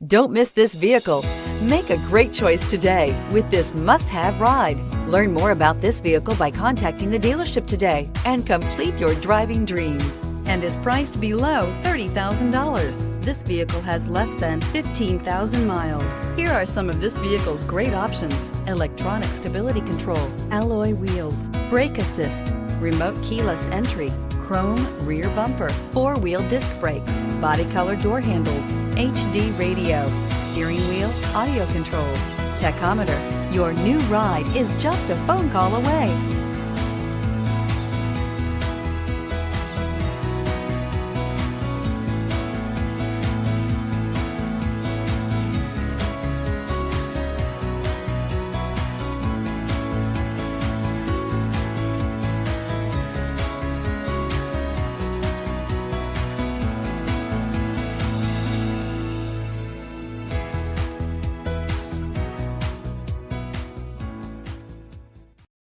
Don't miss this vehicle. Make a great choice today with this must-have ride. Learn more about this vehicle by contacting the dealership today and complete your driving dreams, and is priced below $30,000. This vehicle has less than 15,000 miles. Here are some of this vehicle's great options: electronic stability control, alloy wheels, brake assist, remote keyless entry, chrome rear bumper, four-wheel disc brakes, body color door handles, HD radio, steering wheel audio controls, tachometer. Your new ride is just a phone call away.